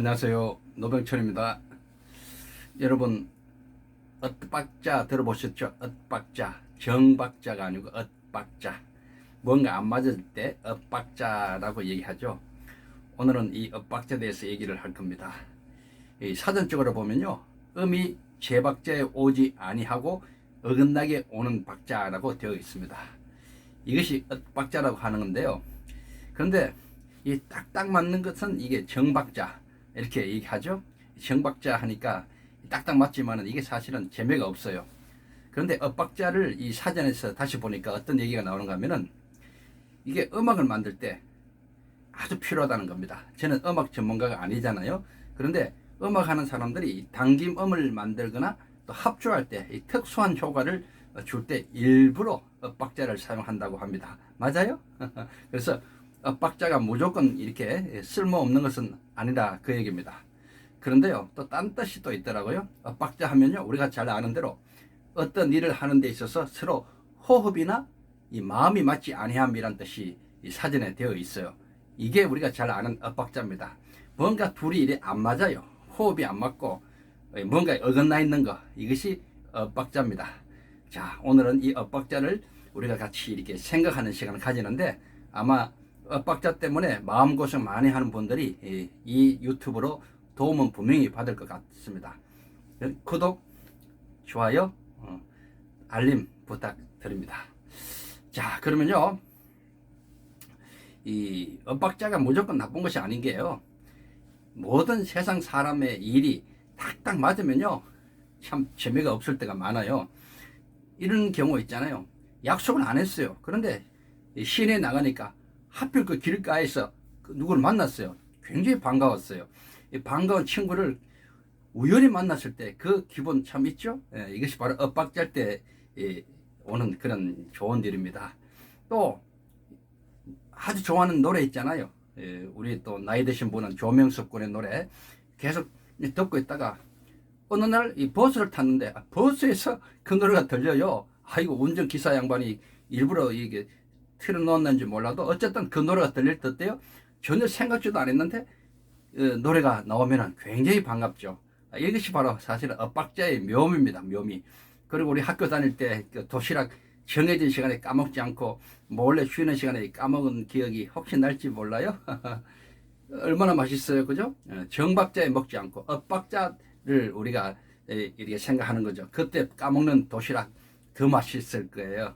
안녕하세요. 노병철입니다. 여러분, 엇박자 들어보셨죠? 엇박자. 정박자가 아니고 엇박자. 뭔가 안 맞을 때 엇박자라고 얘기하죠. 오늘은 이 엇박자에 대해서 얘기를 할 겁니다. 이 사전적으로 보면요, 음이 제박자에 오지 아니하고 어긋나게 오는 박자라고 되어 있습니다. 이것이 엇박자라고 하는 건데요. 그런데 이 딱딱 맞는 것은 이게 정박자 이렇게 얘기하죠. 정박자 하니까 딱딱 맞지만은 이게 사실은 재미가 없어요. 그런데 엇박자를 이 사전에서 다시 보니까 어떤 얘기가 나오는가 하면은 이게 음악을 만들 때 아주 필요하다는 겁니다. 저는 음악 전문가가 아니잖아요. 그런데 음악하는 사람들이 당김음을 만들거나 또 합주할 때 이 특수한 효과를 줄 때 일부러 엇박자를 사용한다고 합니다. 맞아요? 그래서 엇박자가 무조건 이렇게 쓸모없는 것은 아니다, 그 얘기입니다. 그런데요, 또 딴 뜻이 또 있더라고요. 엇박자 하면요, 우리가 잘 아는 대로 어떤 일을 하는 데 있어서 서로 호흡이나 이 마음이 맞지 아니함이란 뜻이 이 사전에 되어 있어요. 이게 우리가 잘 아는 엇박자입니다. 뭔가 둘이 이래 안 맞아요. 호흡이 안 맞고 뭔가 어긋나 있는 거, 이것이 엇박자입니다. 자, 오늘은 이 엇박자를 우리가 같이 이렇게 생각하는 시간을 가지는데, 아마 엇박자 때문에 마음고생 많이 하는 분들이 이 유튜브로 도움은 분명히 받을 것 같습니다. 구독, 좋아요, 알림 부탁드립니다. 자, 그러면요, 이 엇박자가 무조건 나쁜 것이 아닌 게요, 모든 세상 사람의 일이 딱딱 맞으면요, 참 재미가 없을 때가 많아요. 이런 경우 있잖아요. 약속을 안 했어요. 그런데 시내에 나가니까 하필 그 길가에서 누구를 만났어요. 굉장히 반가웠어요. 이 반가운 친구를 우연히 만났을 때 그 기분 참 있죠? 예, 이것이 바로 엇박자일 때 오는 그런 좋은 일입니다. 또 아주 좋아하는 노래 있잖아요. 예, 우리 또 나이 드신 분은 조명석 군의 노래 계속 듣고 있다가 어느 날 이 버스를 탔는데 버스에서 그 노래가 들려요. 아이고, 운전기사 양반이 일부러 이게 틀어놓았는지 몰라도 어쨌든 그 노래가 들릴 듯해요. 전혀 생각지도 안 했는데 노래가 나오면 굉장히 반갑죠. 이것이 바로 사실은 엇박자의 묘미입니다. 묘미. 그리고 우리 학교 다닐 때 그 도시락 정해진 시간에 까먹지 않고 몰래 쉬는 시간에 까먹은 기억이 혹시 날지 몰라요. 얼마나 맛있어요, 그죠? 정박자에 먹지 않고 엇박자를 우리가 이렇게 생각하는 거죠. 그때 까먹는 도시락 더 맛있을 거예요.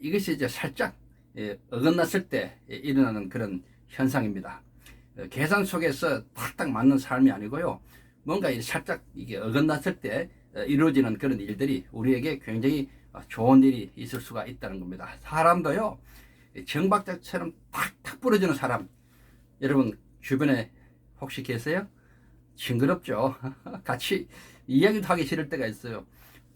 이것이 이제 살짝 어긋났을 때 일어나는 그런 현상입니다. 계산 속에서 탁탁 맞는 삶이 아니고요, 뭔가 살짝 이게 어긋났을 때 이루어지는 그런 일들이 우리에게 굉장히 좋은 일이 있을 수가 있다는 겁니다. 사람도요, 정박자처럼 탁탁 부러지는 사람, 여러분 주변에 혹시 계세요? 징그럽죠. 같이 이야기도 하기 싫을 때가 있어요.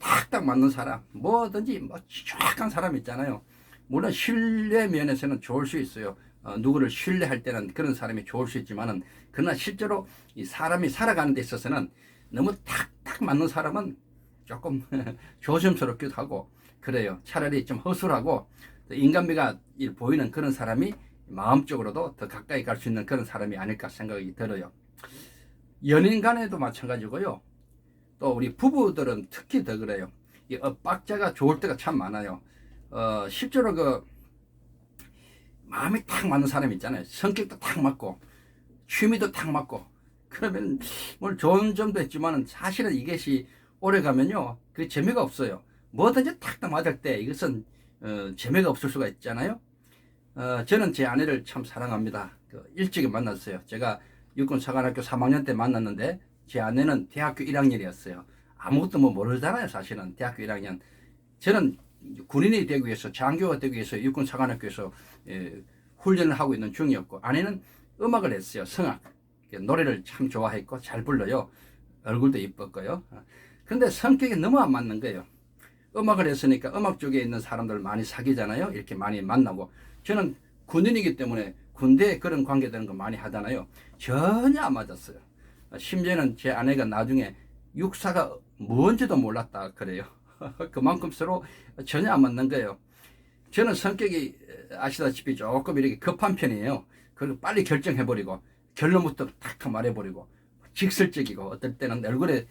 탁탁 맞는 사람, 뭐든지 뭐 정확한 사람 있잖아요. 물론 신뢰 면에서는 좋을 수 있어요. 누구를 신뢰할 때는 그런 사람이 좋을 수 있지만은, 그러나 실제로 이 사람이 살아가는 데 있어서는 너무 탁탁 맞는 사람은 조금 조심스럽기도 하고 그래요. 차라리 좀 허술하고 인간미가 보이는 그런 사람이 마음적으로도 더 가까이 갈 수 있는 그런 사람이 아닐까 생각이 들어요. 연인 간에도 마찬가지고요. 또 우리 부부들은 특히 더 그래요. 이 엇박자가 좋을 때가 참 많아요. 실제로 그 마음이 딱 맞는 사람 있잖아요. 성격도 딱 맞고 취미도 딱 맞고, 그러면 뭐 좋은 점도 있지만 사실은 이것이 오래 가면요, 그 재미가 없어요. 뭐든지 탁탁 맞을 때 이것은 재미가 없을 수가 있잖아요. 저는 제 아내를 참 사랑합니다. 일찍 만났어요. 제가 육군사관학교 3학년 때 만났는데 제 아내는 대학교 1학년이었어요. 아무것도 뭐 모르잖아요, 사실은. 대학교 1학년. 저는 군인이 되기 위해서, 장교가 되기 위해서 육군사관학교에서 훈련을 하고 있는 중이었고, 아내는 음악을 했어요. 성악. 노래를 참 좋아했고 잘 불러요. 얼굴도 이뻤고요. 근데 성격이 너무 안 맞는 거예요. 음악을 했으니까 음악 쪽에 있는 사람들 많이 사귀잖아요. 이렇게 많이 만나고. 저는 군인이기 때문에 군대에 그런 관계되는 거 많이 하잖아요. 전혀 안 맞았어요. 심지어는 제 아내가 나중에 육사가 뭔지도 몰랐다 그래요. 그만큼 서로 전혀 안 맞는 거예요. 저는 성격이 아시다시피 조금 이렇게 급한 편이에요. 그리고 빨리 결정해버리고 결론부터 탁탁 말해버리고 직설적이고 어떨 때는 얼굴에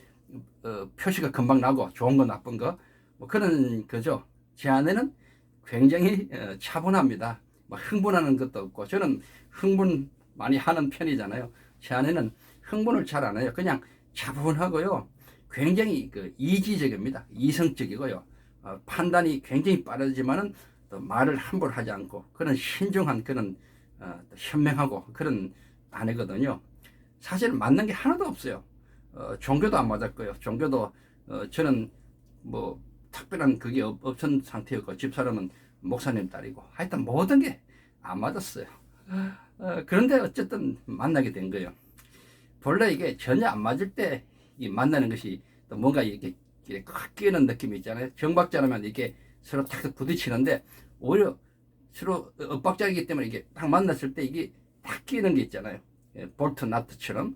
표시가 금방 나고 좋은 거 나쁜 거 뭐 그런 거죠. 제 아내는 굉장히 차분합니다. 막 흥분하는 것도 없고 저는 흥분 많이 하는 편이잖아요. 제 아내는 흥분을 잘 안 해요. 그냥 차분하고요. 굉장히 이지적입니다. 이성적이고요. 판단이 굉장히 빠르지만은 또 말을 함부로 하지 않고 그런 신중한 그런 현명하고 그런 아내거든요. 사실 맞는 게 하나도 없어요. 종교도 안 맞았고요. 종교도 저는 뭐 특별한 그게 없던 상태였고 집사람은 목사님 딸이고 하여튼 모든 게 안 맞았어요. 그런데 어쨌든 만나게 된 거예요. 본래 이게 전혀 안 맞을 때 이 만나는 것이 또 뭔가 이렇게 확 끼는 느낌이 있잖아요. 정박자라면 이게 서로 탁 부딪히는데 오히려 서로 엇박자이기 때문에 이게 딱 만났을 때 이게 탁 끼는 게 있잖아요. 볼트 나트처럼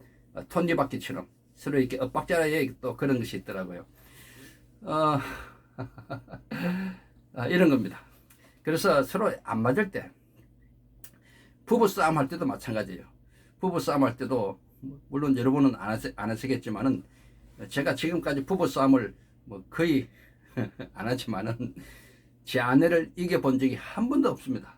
톱니바퀴처럼 서로 이렇게 엇박자에 또 그런 것이 있더라고요. 이런 겁니다. 그래서 서로 안 맞을 때 부부 싸움 할 때도 마찬가지예요. 부부 싸움 할 때도 물론 여러분은 안 하시겠지만은 제가 지금까지 부부 싸움을 뭐 거의 안 하지만은 제 아내를 이겨본 적이 한 번도 없습니다.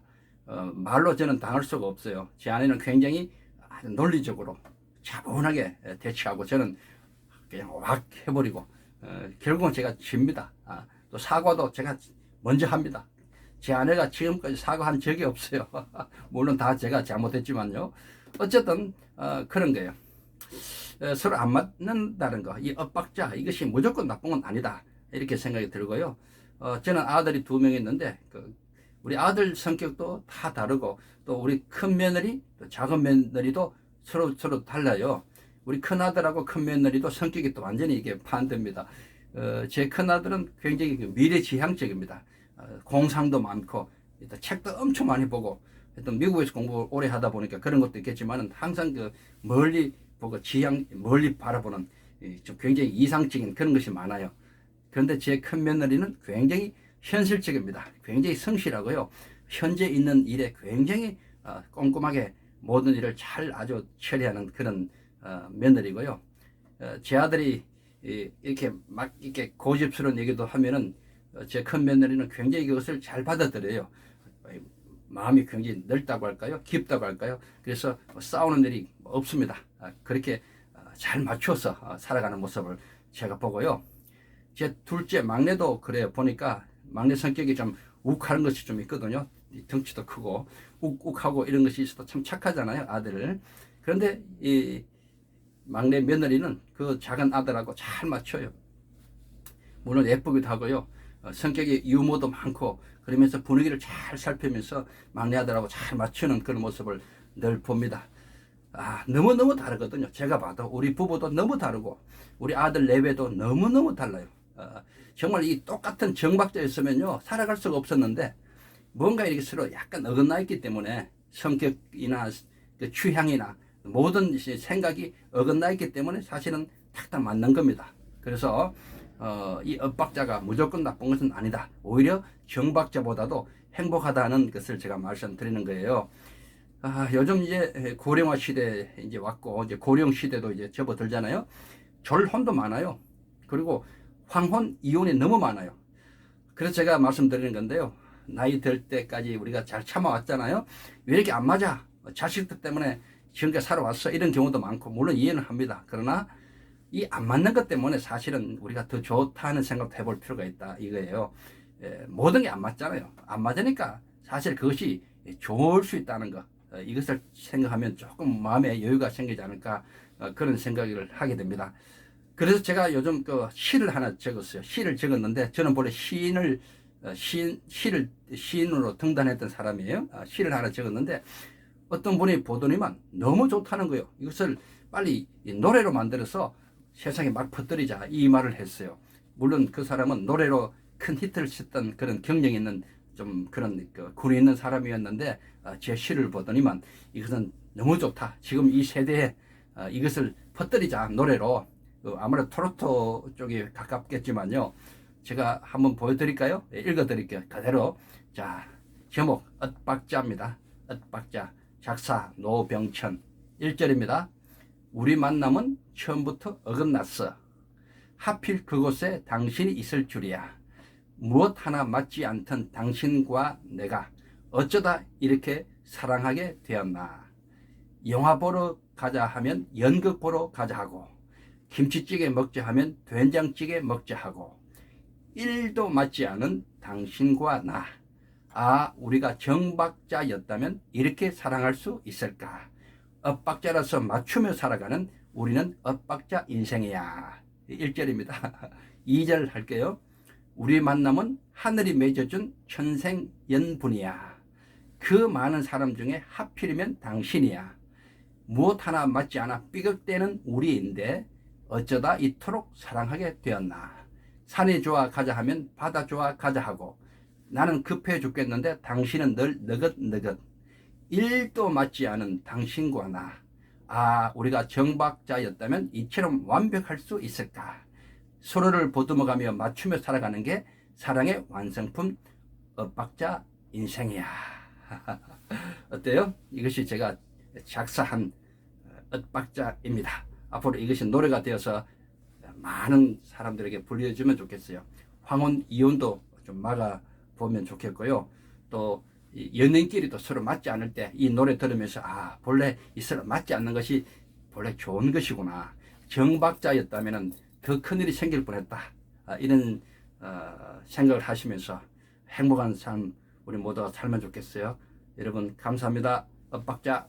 말로 저는 당할 수가 없어요. 제 아내는 굉장히 아주 논리적으로 차분하게 대처하고 저는 그냥 확 해버리고 결국은 제가 집니다. 또 사과도 제가 먼저 합니다. 제 아내가 지금까지 사과한 적이 없어요. 물론 다 제가 잘못했지만요. 어쨌든 그런 거예요. 서로 안 맞는다는 거, 이 엇박자 이것이 무조건 나쁜 건 아니다 이렇게 생각이 들고요. 저는 아들이 2명 있는데 우리 아들 성격도 다 다르고 또 우리 큰 며느리 또 작은 며느리도 서로 달라요. 우리 큰 아들하고 큰 며느리도 성격이 또 완전히 이게 반대입니다. 제 큰 아들은 굉장히 미래지향적입니다. 공상도 많고 책도 엄청 많이 보고 미국에서 공부 오래 하다 보니까 그런 것도 있겠지만 항상 멀리 보고 멀리 바라보는 좀 굉장히 이상적인 그런 것이 많아요. 그런데 제 큰 며느리는 굉장히 현실적입니다. 굉장히 성실하고요. 현재 있는 일에 굉장히 꼼꼼하게 모든 일을 잘 아주 처리하는 그런 며느리고요. 제 아들이 이렇게 막 이렇게 고집스러운 얘기도 하면은 제 큰 며느리는 굉장히 그것을 잘 받아들여요. 마음이 굉장히 넓다고 할까요? 깊다고 할까요? 그래서 싸우는 일이 없습니다. 그렇게 잘 맞춰서 살아가는 모습을 제가 보고요. 제 둘째 막내도 그래요. 보니까 막내 성격이 좀 욱하는 것이 좀 있거든요. 덩치도 크고 욱욱하고 이런 것이 있어도 참 착하잖아요. 아들을. 그런데 이 막내 며느리는 그 작은 아들하고 잘 맞춰요. 물론 예쁘기도 하고요. 성격이 유머도 많고 그러면서 분위기를 잘 살피면서 막내 아들하고 잘 맞추는 그런 모습을 늘 봅니다. 너무너무 다르거든요. 제가 봐도 우리 부부도 너무 다르고 우리 아들 내외도 너무너무 달라요. 정말 이 똑같은 정박자였으면요 살아갈 수가 없었는데 뭔가 이렇게 서로 약간 어긋나 있기 때문에 성격이나 그 취향이나 모든 생각이 어긋나 있기 때문에 사실은 탁탁 맞는 겁니다. 그래서 이 엇박자가 무조건 나쁜 것은 아니다. 오히려 정박자보다도 행복하다는 것을 제가 말씀드리는 거예요. 요즘 이제 고령화 시대 이제 왔고 이제 고령 시대도 이제 접어들잖아요. 졸혼도 많아요. 그리고 황혼, 이혼이 너무 많아요. 그래서 제가 말씀드리는 건데요. 나이 들 때까지 우리가 잘 참아왔잖아요. 왜 이렇게 안 맞아? 자식들 때문에 지금까지 살아왔어. 이런 경우도 많고 물론 이해는 합니다. 그러나 이 안 맞는 것 때문에 사실은 우리가 더 좋다는 생각도 해볼 필요가 있다 이거예요. 모든 게 안 맞잖아요. 안 맞으니까 사실 그것이 좋을 수 있다는 거 이것을 생각하면 조금 마음에 여유가 생기지 않을까 그런 생각을 하게 됩니다. 그래서 제가 요즘 시를 하나 적었어요. 시를 적었는데 저는 원래 시인으로 등단했던 사람이에요. 시를 하나 적었는데 어떤 분이 보더니만 너무 좋다는 거예요. 이것을 빨리 노래로 만들어서 세상에 막 퍼뜨리자 이 말을 했어요. 물론 그 사람은 노래로 큰 히트를 쳤던 그런 경력 있는 좀 그런 군에 있는 사람이었는데 제 시를 보더니만 이것은 너무 좋다. 지금 이 세대에 이것을 퍼뜨리자 노래로. 아무래도 토로토 쪽이 가깝겠지만요. 제가 한번 보여드릴까요? 읽어드릴게요. 그대로. 자, 제목 엇박자입니다. 엇박자. 작사 노병천. 1절입니다. 우리 만남은 처음부터 어긋났어. 하필 그곳에 당신이 있을 줄이야. 무엇 하나 맞지 않던 당신과 내가 어쩌다 이렇게 사랑하게 되었나. 영화 보러 가자 하면 연극 보러 가자 하고, 김치찌개 먹자 하면 된장찌개 먹자 하고, 1도 맞지 않은 당신과 나. 아, 우리가 정박자였다면 이렇게 사랑할 수 있을까? 엇박자라서 맞추며 살아가는 우리는 엇박자 인생이야. 1절입니다. 2절 할게요. 우리 만남은 하늘이 맺어준 천생연분이야. 그 많은 사람 중에 하필이면 당신이야. 무엇 하나 맞지 않아 삐걱대는 우리인데 어쩌다 이토록 사랑하게 되었나. 산이 좋아 가자 하면 바다 좋아 가자 하고, 나는 급해 죽겠는데 당신은 늘 너긋너긋. 1도 맞지 않은 당신과 나. 아, 우리가 정박자였다면 이처럼 완벽할 수 있을까? 서로를 보듬어가며 맞추며 살아가는 게 사랑의 완성품, 엇박자 인생이야. 어때요? 이것이 제가 작사한 엇박자입니다. 앞으로 이것이 노래가 되어서 많은 사람들에게 불려주면 좋겠어요. 황혼 이혼도 좀 막아보면 좋겠고요. 또 연인끼리도 서로 맞지 않을 때 이 노래 들으면서 아, 본래 이 서로 맞지 않는 것이 본래 좋은 것이구나. 정박자였다면 더 큰일이 생길 뻔했다. 이런 생각을 하시면서 행복한 삶 우리 모두가 살면 좋겠어요. 여러분 감사합니다. 엇박자.